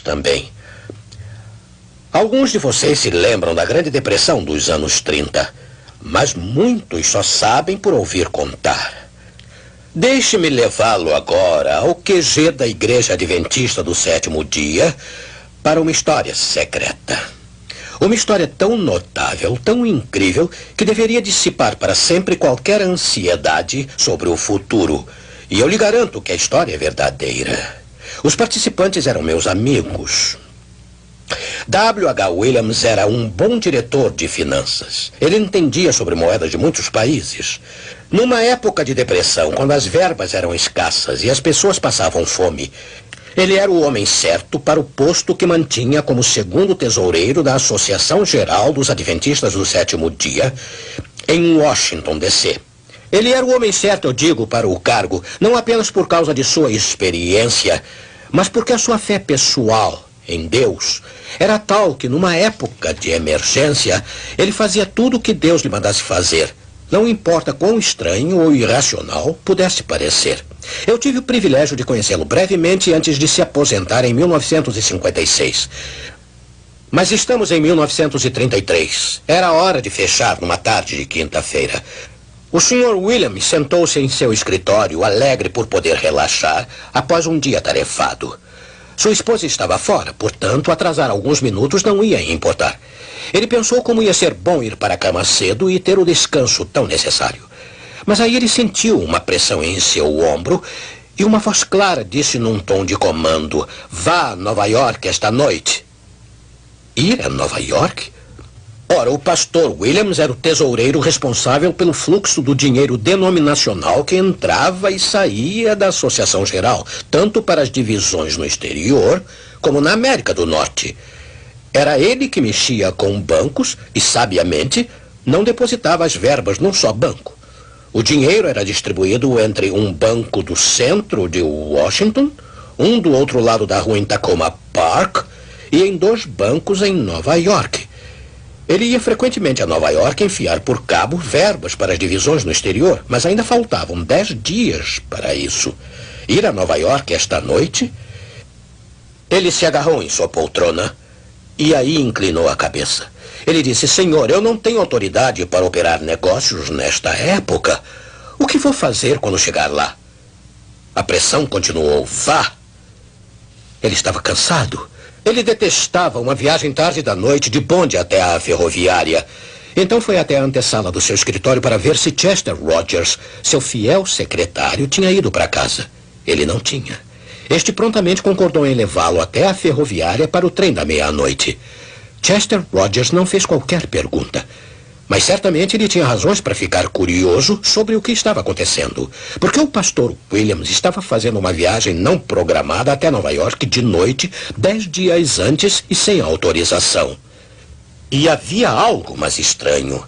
também. Alguns de vocês se lembram da Grande Depressão dos anos 30, mas muitos só sabem por ouvir contar. Deixe-me levá-lo agora ao QG da Igreja Adventista do Sétimo Dia para uma história secreta. Uma história tão notável, tão incrível, que deveria dissipar para sempre qualquer ansiedade sobre o futuro. E eu lhe garanto que a história é verdadeira. Os participantes eram meus amigos. W.H. Williams era um bom diretor de finanças. Ele entendia sobre moedas de muitos países. Numa época de depressão, quando as verbas eram escassas e as pessoas passavam fome, ele era o homem certo para o posto que mantinha como segundo tesoureiro da Associação Geral dos Adventistas do Sétimo Dia, em Washington, D.C. Ele era o homem certo, eu digo, para o cargo, não apenas por causa de sua experiência, mas porque a sua fé pessoal em Deus era tal que, numa época de emergência, ele fazia tudo o que Deus lhe mandasse fazer. Não importa quão estranho ou irracional pudesse parecer. Eu tive o privilégio de conhecê-lo brevemente antes de se aposentar em 1956. Mas estamos em 1933. Era hora de fechar numa tarde de quinta-feira. O Sr. Williams sentou-se em seu escritório, alegre por poder relaxar após um dia tarefado. Sua esposa estava fora, portanto, atrasar alguns minutos não ia importar. Ele pensou como ia ser bom ir para a cama cedo e ter o descanso tão necessário. Mas aí ele sentiu uma pressão em seu ombro e uma voz clara disse num tom de comando: "Vá a Nova York esta noite." Ir a Nova York? Ora, o pastor Williams era o tesoureiro responsável pelo fluxo do dinheiro denominacional que entrava e saía da Associação Geral, tanto para as divisões no exterior como na América do Norte. Era ele que mexia com bancos e, sabiamente, não depositava as verbas num só banco. O dinheiro era distribuído entre um banco do centro de Washington, um do outro lado da rua em Tacoma Park e em 2 bancos em Nova York. Ele ia frequentemente a Nova York enfiar por cabo verbas para as divisões no exterior, mas ainda faltavam 10 dias para isso. Ir a Nova York esta noite? Ele se agarrou em sua poltrona e aí inclinou a cabeça. Ele disse: "Senhor, eu não tenho autoridade para operar negócios nesta época. O que vou fazer quando chegar lá?" A pressão continuou. "Vá!" Ele estava cansado. Ele detestava uma viagem tarde da noite de bonde até a ferroviária. Então foi até a antessala do seu escritório para ver se Chester Rogers, seu fiel secretário, tinha ido para casa. Ele não tinha. Este prontamente concordou em levá-lo até a ferroviária para o trem da meia-noite. Chester Rogers não fez qualquer pergunta. Mas certamente ele tinha razões para ficar curioso sobre o que estava acontecendo. Porque o pastor Williams estava fazendo uma viagem não programada até Nova York de noite, 10 dias antes e sem autorização. E havia algo mais estranho.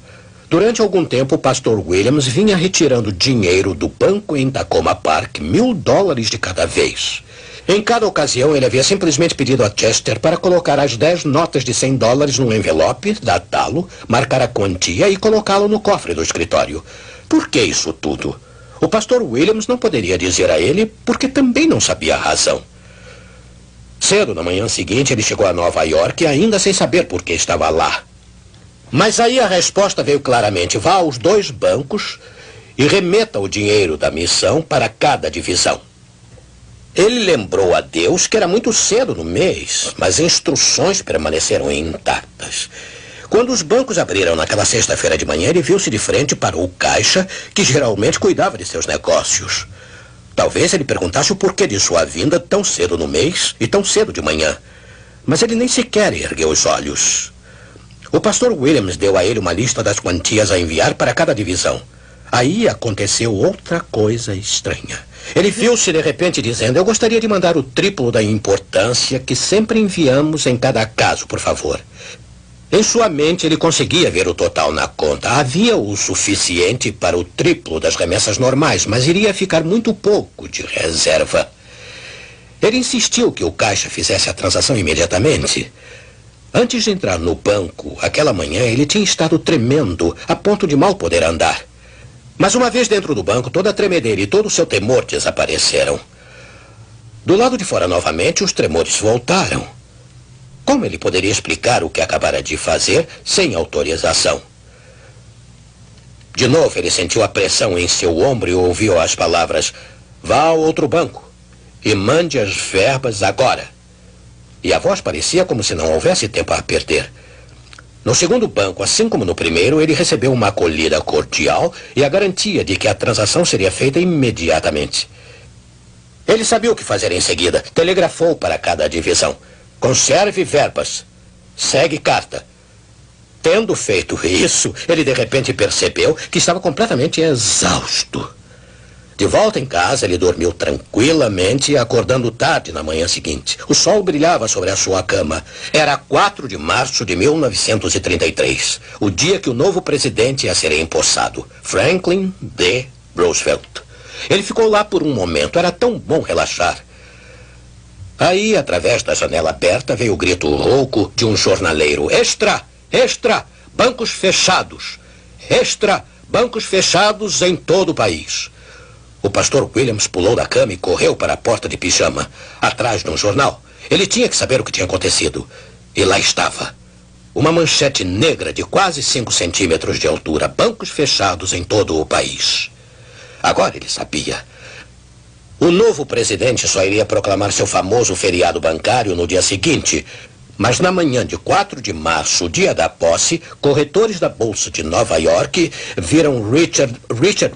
Durante algum tempo, o pastor Williams vinha retirando dinheiro do banco em Tacoma Park, $1.000 de cada vez. Em cada ocasião, ele havia simplesmente pedido a Chester para colocar as 10 notas de $100 num envelope, datá-lo, marcar a quantia e colocá-lo no cofre do escritório. Por que isso tudo? O pastor Williams não poderia dizer a ele, porque também não sabia a razão. Cedo na manhã seguinte, ele chegou a Nova York, ainda sem saber por que estava lá. Mas aí a resposta veio claramente: vá aos 2 bancos e remeta o dinheiro da missão para cada divisão. Ele lembrou a Deus que era muito cedo no mês, mas as instruções permaneceram intactas. Quando os bancos abriram naquela sexta-feira de manhã, ele viu-se de frente para o caixa, que geralmente cuidava de seus negócios. Talvez ele perguntasse o porquê de sua vinda tão cedo no mês e tão cedo de manhã. Mas ele nem sequer ergueu os olhos. O pastor Williams deu a ele uma lista das quantias a enviar para cada divisão. Aí aconteceu outra coisa estranha. Ele viu-se de repente dizendo: eu gostaria de mandar o triplo da importância que sempre enviamos em cada caso, por favor. Em sua mente ele conseguia ver o total na conta. Havia o suficiente para o triplo das remessas normais, mas iria ficar muito pouco de reserva. Ele insistiu que o caixa fizesse a transação imediatamente. Antes de entrar no banco, aquela manhã, ele tinha estado tremendo, a ponto de mal poder andar. Mas uma vez dentro do banco, toda a tremedeira e todo o seu temor desapareceram. Do lado de fora, novamente, os tremores voltaram. Como ele poderia explicar o que acabara de fazer sem autorização? De novo, ele sentiu a pressão em seu ombro e ouviu as palavras: "Vá ao outro banco e mande as verbas agora." E a voz parecia como se não houvesse tempo a perder. No segundo banco, assim como no primeiro, ele recebeu uma acolhida cordial e a garantia de que a transação seria feita imediatamente. Ele sabia o que fazer em seguida. Telegrafou para cada divisão: "Conserve verbas. Segue carta." Tendo feito isso, ele de repente percebeu que estava completamente exausto. De volta em casa, ele dormiu tranquilamente, acordando tarde na manhã seguinte. O sol brilhava sobre a sua cama. Era 4 de março de 1933, o dia que o novo presidente ia ser empossado, Franklin D. Roosevelt. Ele ficou lá por um momento. Era tão bom relaxar. Aí, através da janela aberta, veio o grito rouco de um jornaleiro: "Extra! Extra! Bancos fechados! Extra! Bancos fechados em todo o país!" O pastor Williams pulou da cama e correu para a porta de pijama, atrás de um jornal. Ele tinha que saber o que tinha acontecido. E lá estava. Uma manchete negra de quase 5 centímetros de altura. Bancos fechados em todo o país. Agora ele sabia. O novo presidente só iria proclamar seu famoso feriado bancário no dia seguinte. Mas na manhã de 4 de março, o dia da posse, corretores da Bolsa de Nova York viram Richard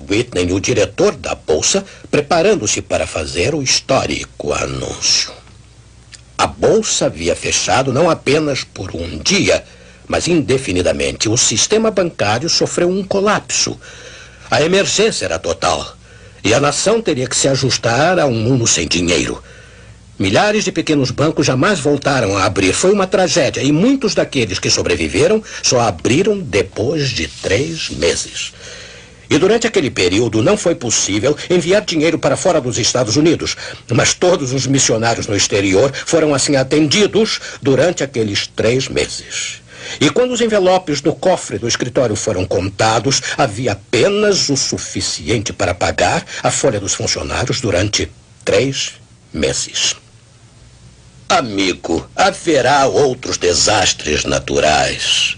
Whitney, o diretor da Bolsa, preparando-se para fazer o histórico anúncio. A Bolsa havia fechado não apenas por um dia, mas indefinidamente. O sistema bancário sofreu um colapso. A emergência era total e a nação teria que se ajustar a um mundo sem dinheiro. Milhares de pequenos bancos jamais voltaram a abrir. Foi uma tragédia e muitos daqueles que sobreviveram só abriram depois de 3 meses. E durante aquele período não foi possível enviar dinheiro para fora dos Estados Unidos. Mas todos os missionários no exterior foram assim atendidos durante aqueles 3 meses. E quando os envelopes no cofre do escritório foram contados, havia apenas o suficiente para pagar a folha dos funcionários durante 3 meses. Amigo, haverá outros desastres naturais.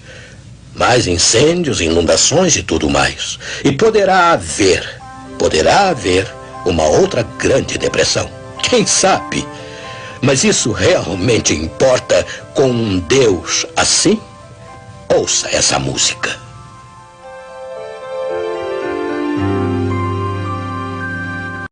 Mais incêndios, inundações e tudo mais. E poderá haver uma outra grande depressão. Quem sabe? Mas isso realmente importa com um Deus assim? Ouça essa música.